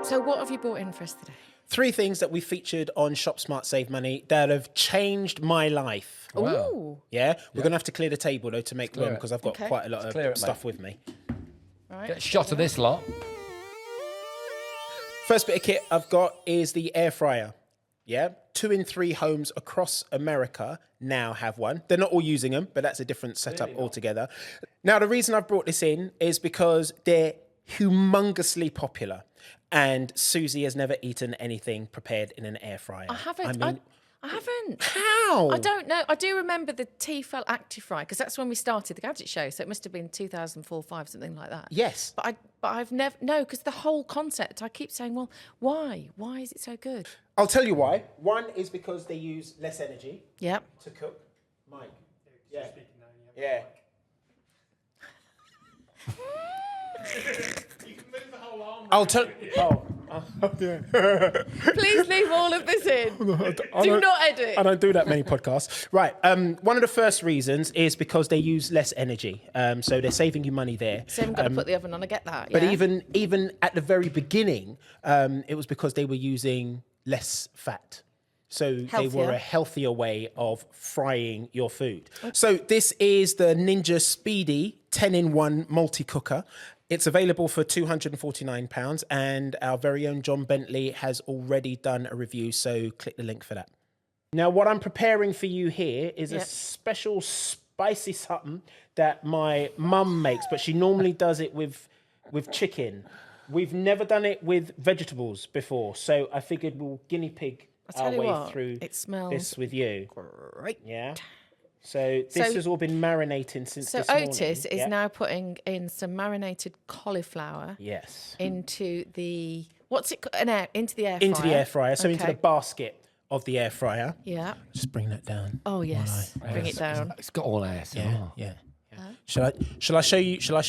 So what have you brought in for us today? 3 things that we featured on Shop Smart Save Money that have changed my life. Wow. Ooh. Yeah? We're going to have to clear the table, though, to make room it. because I've got quite a lot of stuff with me. Right. Get a shot of this lot. First bit of kit I've got is the air fryer. Yeah? 2 in 3 homes across America now have one. They're not all using them, but that's a different setup altogether. Now, the reason I've brought this in is because they're humongously popular. And Susie has never eaten anything prepared in an air fryer. I haven't. I haven't. How? I don't know. I do remember the Tefal ActiFry because that's when we started the Gadget show. So it must have been 2004, 5, something like that. Yes. But I've never because the whole concept. I keep saying, well, why? Why is it so good? I'll tell you why. One is because they use less energy Yep. to cook. Mike. Yeah. Yeah. You can move the whole arm. I'll tell. Oh. Please leave all of this in. Do not edit. I don't do that many podcasts. Right. One of the first reasons is because they use less energy. So they're saving you money there. So you haven't got to put the oven on. I get that. But yeah. even at the very beginning, it was because they were using less fat. So they were Healthier. a healthier way of frying your food. Okay. So this is the Ninja Speedy 10-in-1 multi-cooker. It's available for £249 and our very own John Bentley has already done a review, so click the link for that. Now, what I'm preparing for you here is a special spicy something that my mum makes, but she normally does it with chicken. We've never done it with vegetables before, so I figured we'll guinea pig our way through this with you. Great. Yeah. So this has all been marinating since this morning. So Otis is now putting in some marinated cauliflower. Yes. Into the into the air fryer. Into the air fryer. So into the basket of the air fryer. Yeah. Just bring that down. Oh yes. Bring it down. It's got all air. So Yeah. Shall I show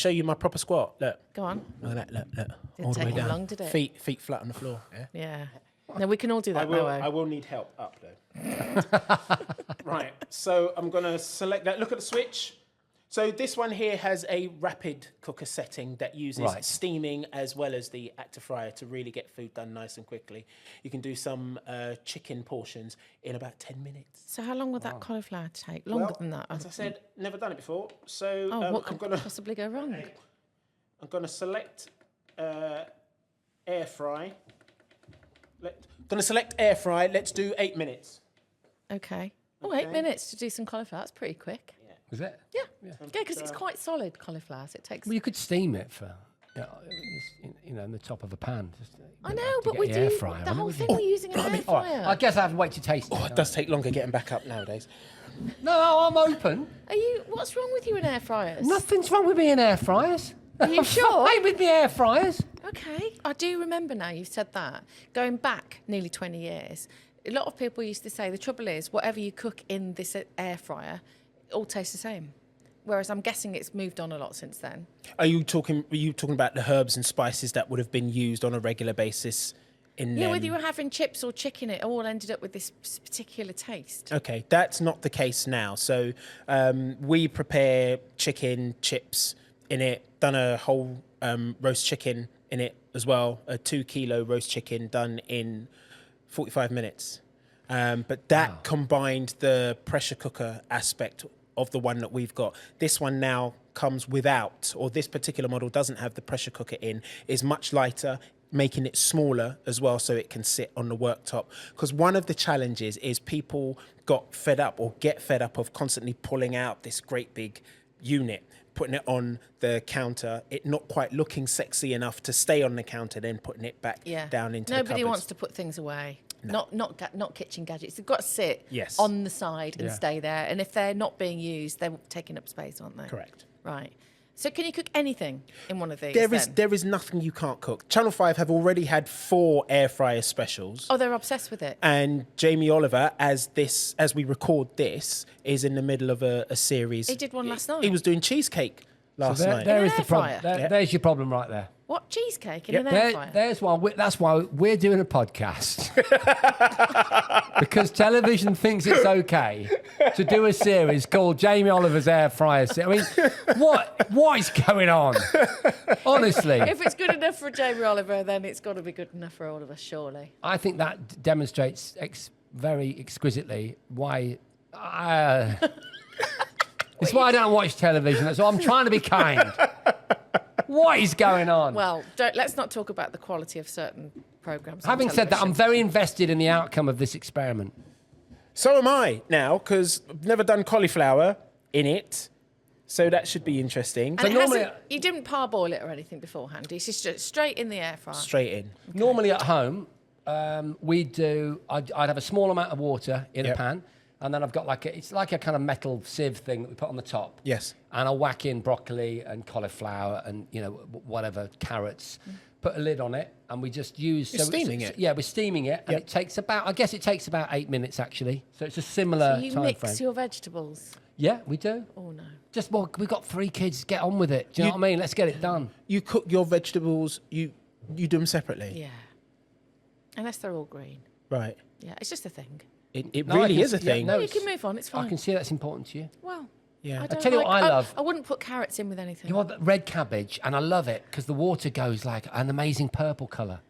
you my proper squat? Look. Go on. Look at that. Look. Didn't All the way take him down. long, did it? Feet flat on the floor. Yeah. Yeah. No, we can all do that. I will need help up though. Right. So I'm gonna select that. Look at the switch. So this one here has a rapid cooker setting that uses steaming as well as the ActiFryer to really get food done nice and quickly. You can do some chicken portions in about 10 minutes. So how long would that cauliflower take? Longer than that? As I said, never done it before. So what could possibly go wrong? I'm gonna select air fry. Gonna select air fry. Let's do 8 minutes. Okay. Oh, 8 minutes to do some cauliflower. That's pretty quick. Is it? Yeah. Yeah, because it's quite solid cauliflower. So it takes. Well, you could steam it for, in the top of a pan. Just, I know, but we do the whole thing. We're using an air fryer. I guess I have to wait to taste it. Oh, it does take longer getting back up nowadays. No, I'm open. What's wrong with you in air fryers? Nothing's wrong with me in air fryers. Are you sure? I'm fine with me air fryers. Okay. I do remember now you've said that. Going back nearly 20 years, a lot of people used to say the trouble is whatever you cook in this air fryer, it all tastes the same. Whereas I'm guessing it's moved on a lot since then. Are you talking about the herbs and spices that would have been used on a regular basis in them? Whether you were having chips or chicken, it all ended up with this particular taste. Okay, that's not the case now. So we prepare chicken, chips in it, done a whole roast chicken in it as well, a 2 kilo roast chicken done in 45 minutes. But that combined the pressure cooker aspect of the one that we've got. This one now comes without, or this particular model doesn't have the pressure cooker in, is much lighter, making it smaller as well so it can sit on the worktop. Because one of the challenges is people got fed up or get fed up of constantly pulling out this great big unit, putting it on the counter, it not quite looking sexy enough to stay on the counter, then putting it back down into the cupboards. Nobody wants to put things away. No. Not kitchen gadgets. They've got to sit Yes. on the side and stay there. And if they're not being used, they're taking up space, aren't they? Correct. Right. So can you cook anything in one of these? There is nothing you can't cook. Channel 5 have already had 4 air fryer specials. Oh, they're obsessed with it. And Jamie Oliver, as we record this, is in the middle of a series. He did one last night. He was doing cheesecake last night. There is air the problem. fryer? There's your problem right there. What, cheesecake in an air fryer? That's why we're doing a podcast. because television thinks it's okay to do a series called Jamie Oliver's Air Fryer. I mean, what is going on? Honestly. If it's good enough for Jamie Oliver, then it's got to be good enough for all of us, surely. I think that demonstrates very exquisitely why... it's why I don't watch television. So I'm trying to be kind. What is going on? Well, let's not talk about the quality of certain programmes. Having said that, I'm very invested in the outcome of this experiment. So am I now, because I've never done cauliflower in it. So that should be interesting. And normally- you didn't parboil it or anything beforehand. It's just straight in the air fryer. Straight in. Okay. Normally at home, I'd have a small amount of water in a pan, and then I've got it's like a kind of metal sieve thing that we put on the top. Yes. And I'll whack in broccoli and cauliflower and, whatever, carrots, put a lid on it, and we just use... You're steaming it? Yeah, we're steaming it, and it takes about 8 minutes, actually. So it's a similar So you time mix frame. your vegetables? Yeah, we do. Oh, no. We've got 3 kids, get on with it. Do you know what I mean? Let's get it done. You cook your vegetables, you do them separately? Yeah. Unless they're all green. Right. Yeah, it's just a thing. It No, I really can is a see- yeah, thing. no, You can move on, it's fine. I can see that's important to you. Well, Yeah. I don't tell you what I love. I wouldn't put carrots in with anything. You want that red cabbage, and I love it because the water goes like an amazing purple colour.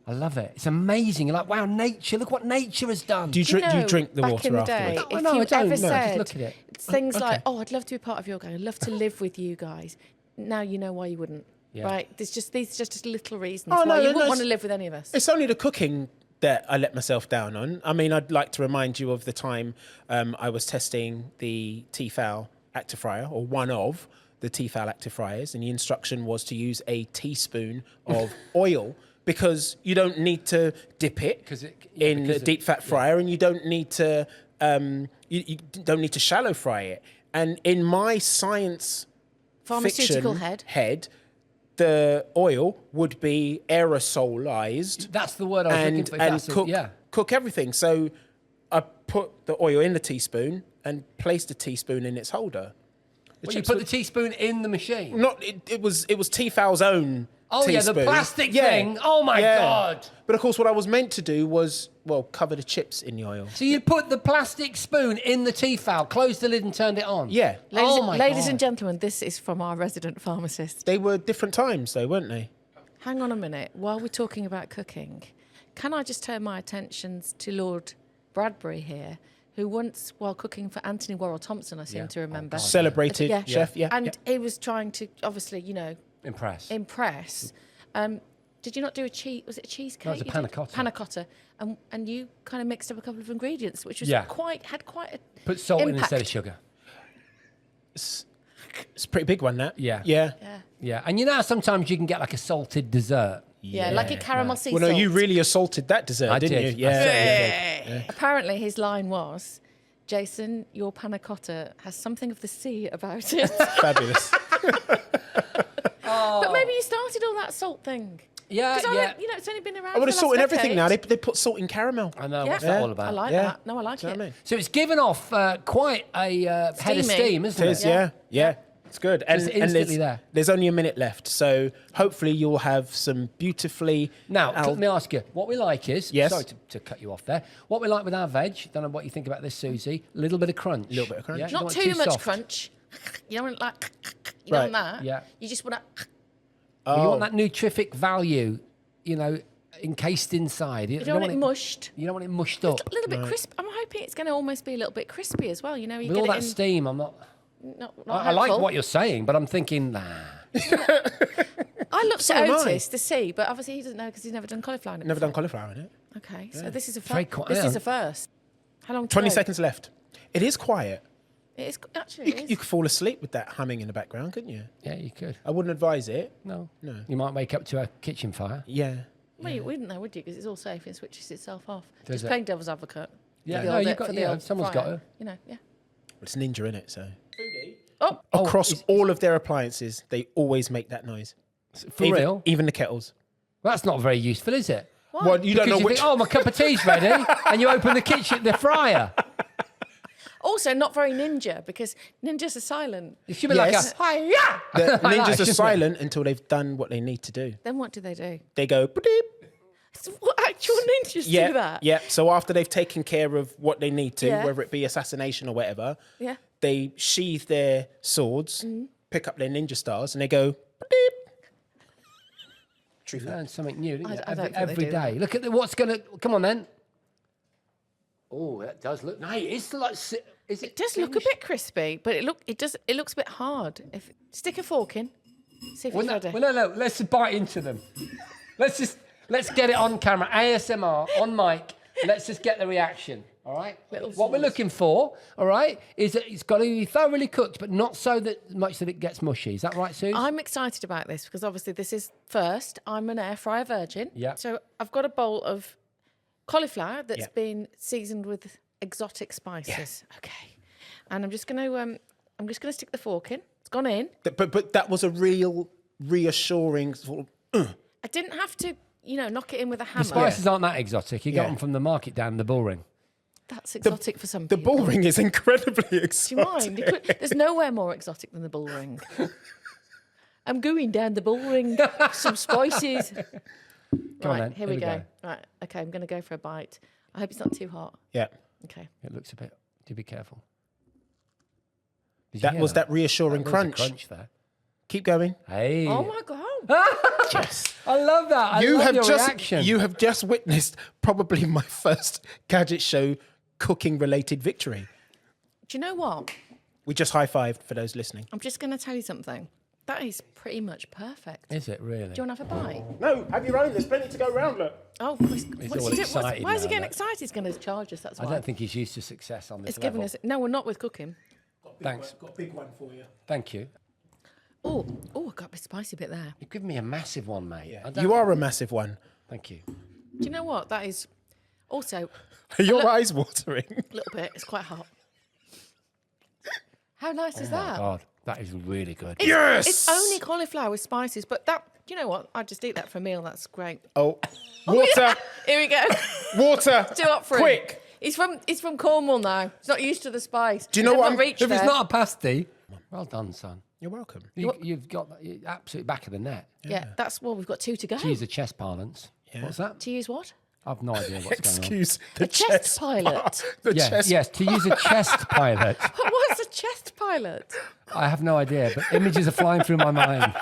I love it. It's amazing. You're like, wow, nature, look what nature has done. Do you drink the back water in the afterwards? day, No, if no, you I don't. ever No, just said look at it. things Okay. like, "Oh, I'd love to be part of your gang. I'd love to live with you guys," now you know why you wouldn't. Yeah. Right? These just little reasons Oh, why no, you no, wouldn't no, want to live with any of us. It's only the cooking that I let myself down on. I mean, I'd like to remind you of the time I was testing the Tefal active fryer, or one of the Tefal active fryers, and the instruction was to use a teaspoon of oil, because you don't need to dip it in the deep fat fryer, and you don't need to you don't need to shallow fry it. And in my science Pharmaceutical fiction head. the oil would be aerosolized. That's the word I was looking for. If And that's it, cook yeah. cook everything. So I put the oil in the teaspoon and placed the teaspoon in its holder. Well, you put the teaspoon in the machine. It was Tefal's own. Oh, yeah, the teaspoon. plastic thing. Oh, my God. But of course, what I was meant to do was, cover the chips in the oil. So you put the plastic spoon in the Tefal, closed the lid and turned it on? Yeah. Ladies and gentlemen, this is from our resident pharmacist. They were different times, though, weren't they? Hang on a minute. While we're talking about cooking, can I just turn my attentions to Lord Bradbury here, who once, while cooking for Anthony Worrell Thompson, I seem to remember. Celebrated chef, And he was trying to, obviously, Impress. Did you not do a cheese? Was it a cheesecake? No, it was a You panna did cotta. Panna cotta, and you kind of mixed up a couple of ingredients, which was Yeah. had quite a Put salt in impact. instead of sugar. It's a pretty big one, that. Yeah. Yeah. Yeah. And sometimes you can get like a salted dessert. Yeah, like a caramel sea Well, no, salt. you really assaulted that dessert, I didn't did. you? I Yeah. certainly did. Apparently, his line was, "Jason, your panna cotta has something of the sea about it." Fabulous. But maybe you started all that salt thing. Yeah, Because yeah. it's only been around. I would have for the salt in last everything now. decade. They put salt in caramel. I know. Yeah. What's that all about? I like Yeah. that. No, I like Do you it. know what I mean? So it's given off quite a head of Steamy. steam, isn't It it? is, yeah. It's good. And instantly there. there's only a minute left. So hopefully you'll have some beautifully... Now, let me ask you, what we like is... Yes. Sorry to cut you off there. What we like with our veg, don't know what you think about this, Susie, a little bit of crunch. Little bit of crunch. Yeah? You don't Not want too much soft. crunch. You don't want it like. You don't want Right. that. Yeah. You just want to. Well, you want that nutrific value, encased inside. You don't want it mushed. You don't want it mushed up. A little bit crisp. I'm hoping it's going to almost be a little bit crispy as well. You With get all it that in. steam, I'm not... Not I like hopeful. what you're saying, but I'm thinking, nah. I looked So at am I. Otis to see, but obviously he doesn't know because he's never done cauliflower. in it Never done before. cauliflower in it. Okay, so this is a Very first. quiet. This is a first. How long? to 20 go? seconds left. It is quiet. It is actually. It is. You could fall asleep with that humming in the background, couldn't you? Yeah, you could. I wouldn't advise it. No. No. You might wake up to a kitchen fire. Yeah. Well, you wouldn't know, would you? Because it's all safe and switches itself off. Does Just it? playing devil's advocate. Yeah, For the no, old- you've got- for the yeah, old someone's fryer. got to. Yeah. It's ninja in it, so. Oh, Across all of their appliances, they always make that noise. For real? Even the kettles. Well, that's not very useful, is it? Well, you don't know Because you which. think, oh, my cup of tea's ready, and you open the fryer. also not very ninja because ninjas are silent. It should be Yes. like a, hi-ya! The Like that, ninjas are shouldn't it? silent until they've done what they need to do. Then what do they do? They go, "Boop." So what- Do your ninjas do that? Yeah. So after they've taken care of what they need to, Yeah. whether it be assassination or whatever, Yeah. they sheathe their swords, pick up their ninja stars, and they go. Beep. True fact. Learn something new didn't you? I don't think they every do day. Look at what's going to... Come on, then. Oh, that does look... No, it's like... Is It does look a bit crispy, but it looks a bit hard. If stick a fork in, see if it's ready. No. Let's just bite into them. Let's get it on camera. ASMR, on mic. Let's just get the reaction, all right? What we're looking for, all right, is that it's got to be thoroughly cooked, but not so that much that it gets mushy. Is that right, Suze? I'm excited about this because obviously this is first. I'm an air fryer virgin. Yeah. So I've got a bowl of cauliflower that's been seasoned with exotic spices. Yeah. Okay. And I'm just gonna stick the fork in. It's gone in. But that was a real reassuring sort of. I didn't have to, knock it in with a hammer. The spices aren't that exotic. You got them from the market down the bull ring. That's exotic for some The people. bull ring is incredibly exotic. Do you mind? There's nowhere more exotic than the bull ring. I'm going down the bull ring. Some spices. Come on, Right, then. here we go. Right, okay, I'm going to go for a bite. I hope it's not too hot. Yeah. Okay. It looks a bit... Do be careful. Did you That hear was that reassuring There was a crunch. crunch there. Keep going. Hey. Oh my God. Yes. I love that. I love your reaction. You have just witnessed probably my first Gadget Show cooking related victory. Do you know what? We just high-fived for those listening. I'm just going to tell you something. That is pretty much perfect. Is it really? Do you want to have a bite? No, have your own. There's plenty to go around, look. Oh, all what's he doing? excited Why is he now, getting look. excited? He's going to charge us. That's why. I don't think he's used to success on this It's giving level. us. No, we're not with cooking. Thanks. Got a big one for you. Thank you. Oh, I got a bit spicy bit there. You've given me a massive one, mate. Yeah. You are a massive one. Thank you. Do you know what? That is also Are your eyes watering? a little bit. It's quite hot. How nice is Oh, that? God. That is really good. Yes! It's only cauliflower with spices, but that, you know what? I'd just eat that for a meal. That's great. Oh, water, Here we go. water. Too hot for him. Quick. He's from Cornwall now. He's not used to the spice. Do you know They've what not I'm- reached If there. it's not a pasty, well done, son. You're welcome. You've got the absolute back of the net. Yeah, that's we've got two to go. To use the chess parlance. Yeah. What's that? To use what? I've no idea what's going on. Excuse the chest pilot. The Yes, chest. yes, to use a chest pilot. What's a chest pilot? I have no idea, but images are flying through my mind.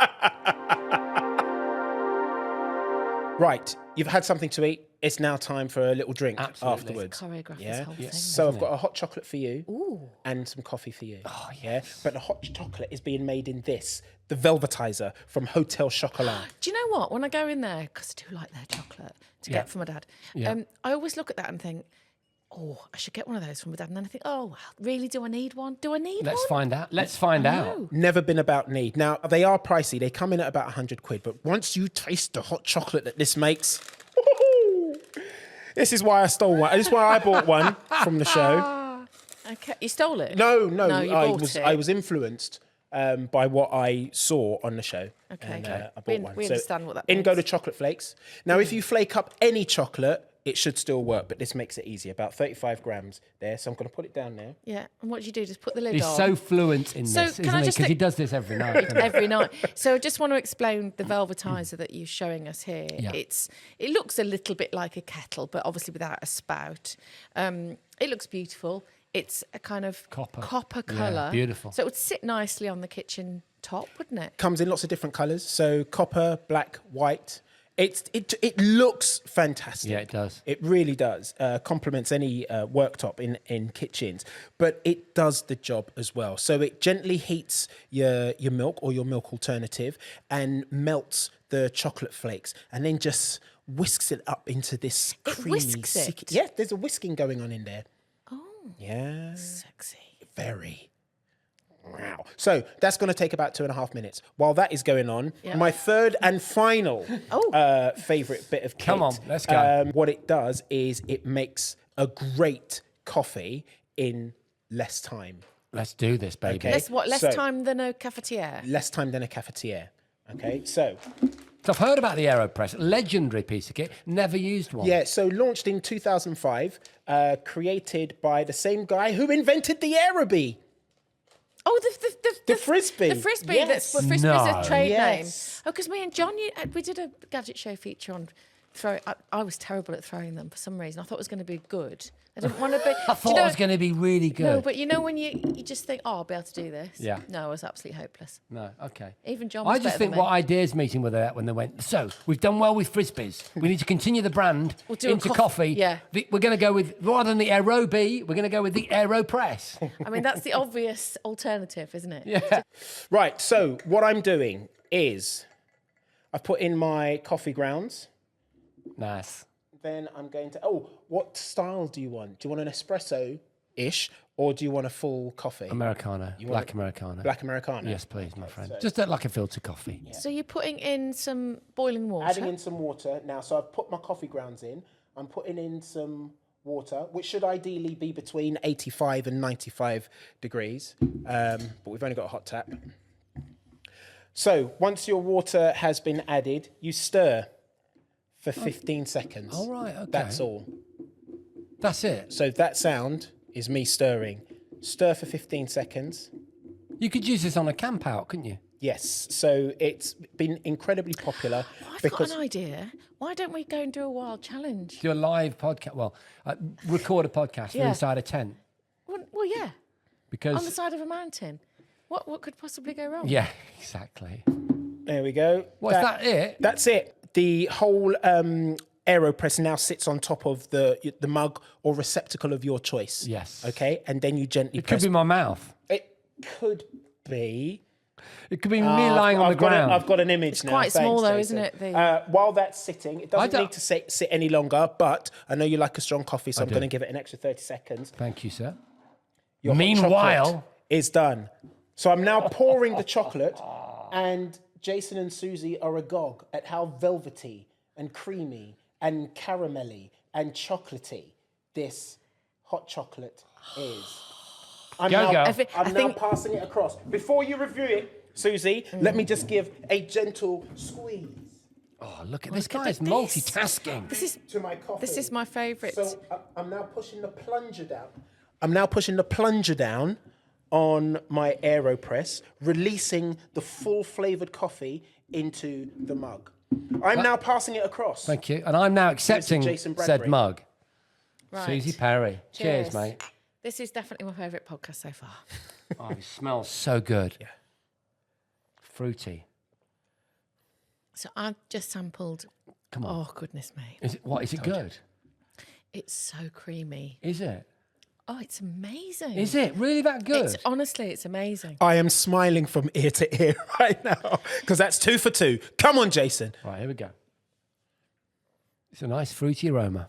Right, you've had something to eat. It's now time for a little drink Absolutely. afterwards. Choreograph this Yeah. whole thing. So I've got a hot chocolate for you Ooh. and some coffee for you. Oh, yes. But the hot chocolate is being made in the velvetizer from Hotel Chocolat. Do you know what? When I go in there, because I do like their chocolate to get for my dad, Yeah. I always look at that and think, oh, I should get one of those from my dad. And then I think, oh, really? Do I need one? Do I need Let's one? find out. Let's find out. No. Never been about need. Now, they are pricey. They come in at about 100 quid. But once you taste the hot chocolate that this makes, this is why I stole one. This is why I bought one from the show. Okay. You stole it? No, you bought it. I was influenced by what I saw on the show. Okay. And, Okay. I bought We one. understand what that in go means. the chocolate flakes. Now, if you flake up any chocolate, it should still work, but this makes it easy. About 35 grams there. So I'm going to put it down there. Yeah. And what do you do? Just put the lid He's on. so fluent in So this, can isn't I he? just Because he think- does this every night. doesn't he? every night. So I just want to explain the velvetizer that you're showing us here. Yeah. It looks a little bit like a kettle, but obviously without a spout. It looks beautiful. It's a kind of copper Yeah, colour. beautiful. So it would sit nicely on the kitchen top, wouldn't it? Comes in lots of different colours. So copper, black, white. It looks fantastic. Yeah, it does. It really does. Complements any worktop in kitchens, but it does the job as well. So it gently heats your milk or your milk alternative and melts the chocolate flakes, and then just whisks it up into this creamy. whisks it? sick- Yeah, there's a whisking going on in there. Oh, Yeah, sexy. very. Wow. So that's going to take about 2.5 minutes. While that is going on, my third and final favourite bit of kit. Come on, let's go. What it does is it makes a great coffee in less time. Let's do this, baby. Okay. Less So- time than a cafetiere? Less time than a cafetiere. Okay, so So I've heard about the AeroPress, legendary piece of kit. Never used one. yeah, so launched in 2005, created by the same guy who invented the Aerobee. Oh, The Frisbee. The Frisbee. Yes. That's Frisbee's No. a trade Yes. name. Oh, because me and John, we did a Gadget Show feature on I was terrible at throwing them for some reason. I thought it was going to be good. I didn't want to be. I thought it was going to be really good. No, but you know when you just think, oh, I'll be able to do this. Yeah. No, I was absolutely hopeless. No, okay. Even John was I just better think than what me. ideas meeting were there when they went, so we've done well with Frisbees. We need to continue the brand do a into coffee. Yeah. We're going to go with, rather than the AeroBee, we're going to go with the AeroPress. I mean, that's the obvious alternative, isn't it? Yeah. Right, so what I'm doing is I've put in my coffee grounds. Nice. Then I'm going to, what style do you want? Do you want an espresso-ish or do you want a full coffee? Americano. Black Americano. Black Americano? Yes, please, my friend. Just like a filter coffee. Yeah. So you're putting in some boiling water. Adding in some water. Now, so I've put my coffee grounds in. I'm putting in some water, which should ideally be between 85 and 95 degrees. But we've only got a hot tap. So once your water has been added, you stir for 15 seconds. All right, okay. That's all. That's it. So that sound is me stirring. Stir for 15 seconds. You could use this on a camp out, couldn't you? Yes. So it's been incredibly popular. I've got an idea. Why don't we go and do a wild challenge? Do a live podcast. Well, record a podcast from inside a tent. Well, yeah. Because On the side of a mountain. What could possibly go wrong? yeah, exactly. There we go. Well, is that it? That's it. The whole AeroPress now sits on top of the mug or receptacle of your choice. Yes. Okay, and then you gently It could be my mouth. It could be. It could be me lying on the ground. I've got an image now. Quite small Thanks, though, Jason. isn't it? While that's sitting, it doesn't don't- need to sit any longer, but I know you like a strong coffee, so I'm going to give it an extra 30 seconds. Thank you, sir. Your hot Meanwhile- chocolate is done. So I'm now pouring the chocolate, and Jason and Susie are agog at how velvety and creamy and caramelly and chocolatey this hot chocolate is. I'm Go, now, go. I'm now passing it across. Before you review it, Susie, let me just give a gentle squeeze Oh, look at this guy is this. multitasking. This is to my coffee. this is my favourite. So I'm now pushing the plunger down. I'm now pushing the plunger down on my AeroPress, releasing the full flavoured coffee into the mug. I'm now passing it across. Thank you. And I'm now accepting Jason said Bradbury. mug. Right. Susie Perry. Cheers, mate. This is definitely my favourite podcast so far. Oh, it smells so good. Yeah. Fruity. So I've just sampled. Come on. Oh goodness me, Is it good? it's so creamy. Is it? Oh, it's amazing. Is it really that good? Honestly, it's amazing. I am smiling from ear to ear right now because that's 2 for 2. Come on, Jason. Right, here we go. It's a nice fruity aroma.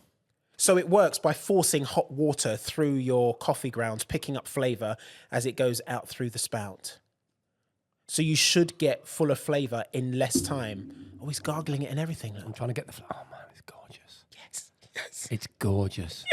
So it works by forcing hot water through your coffee grounds, picking up flavour as it goes out through the spout. So you should get fuller flavour in less time. Oh, he's gargling it and everything. I'm trying to get the... Oh, man, it's gorgeous. Yes. It's gorgeous.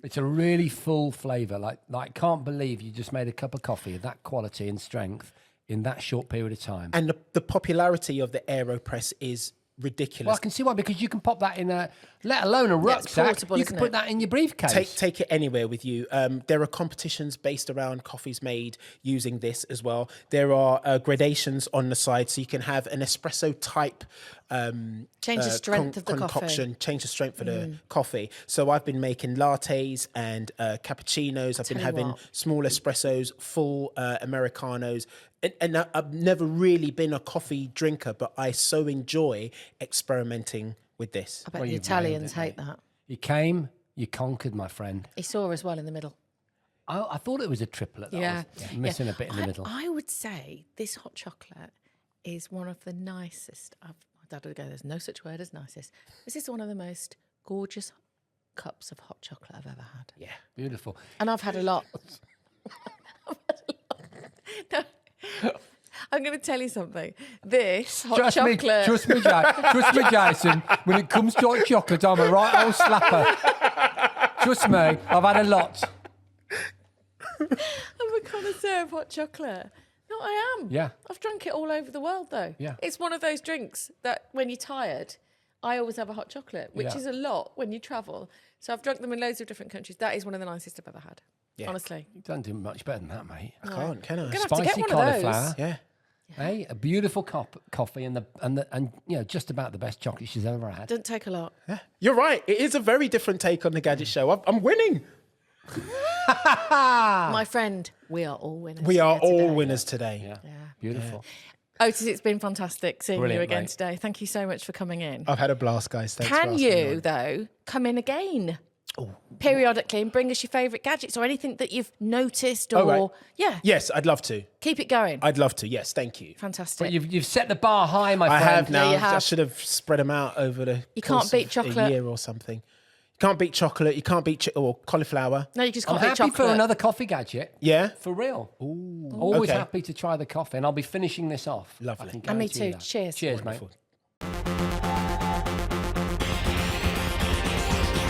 It's a really full flavour. Like, can't believe you just made a cup of coffee of that quality and strength in that short period of time. And the popularity of the AeroPress is ridiculous. Well, I can see why, because you can pop that in a, let alone a it's rucksack, portable, you can isn't put it? that in your briefcase. Take it anywhere with you. There are competitions based around coffees made using this as well. There are gradations on the side, so you can have an espresso type Change the strength of the concoction, coffee. change the strength of the coffee. So I've been making lattes and cappuccinos. I've been you having what. small espressos, full Americanos. And I've never really been a coffee drinker, but I so enjoy experimenting with this. I bet Well, the you've Italians nailed it, hate that. You came, you conquered, my friend. He saw as well in the middle. I thought it was a triplet. That Yeah. I was missing a bit in the middle. I would say this hot chocolate is one of the nicest. My dad would go, there's no such word as nicest. This is one of the most gorgeous cups of hot chocolate I've ever had. Yeah. Beautiful. And I've had a lot. No, I'm going to tell you something. This hot chocolate. Trust me, Jason. When it comes to hot chocolate, I'm a right old slapper. Trust me, I've had a lot. I'm a connoisseur of hot chocolate. No, I am. Yeah. I've drunk it all over the world, though. Yeah. It's one of those drinks that when you're tired, I always have a hot chocolate, which Yeah. is a lot when you travel. So I've drunk them in loads of different countries. That is one of the nicest I've ever had. Yeah. Honestly. You don't do much better than that, mate. I can't, can I? I'm going to have to Spicy get one of cauliflower. those. Yeah. Hey, a beautiful coffee and you know, just about the best chocolate she's ever had. Doesn't take a lot. You're right. It is a very different take on the Gadget Show. I'm winning. My friend, we are all winners. We are here today. all winners today. Yeah. Beautiful. Otis, it's been fantastic seeing Brilliant, you again mate. today. Thank you so much for coming in. I've had a blast, guys. Thanks for Can asking me you, on. though, come in again periodically and bring us your favourite gadgets or anything that you've noticed or, right. yeah, Yes, I'd love to. keep it going. I'd love to. Yes, thank you. Fantastic. But you've set the bar high, my I friend. have now. you have. I should have spread them out over the You can't course beat of chocolate. a year or something. You can't beat chocolate. You can't beat or cauliflower. No, you just I'm can't beat happy chocolate. for another coffee gadget. Yeah. For real. Always Okay. happy to try the coffee, and I'll be finishing this off. Lovely. I can And me guarantee you too. that. Cheers. Cheers, Wonderful. mate.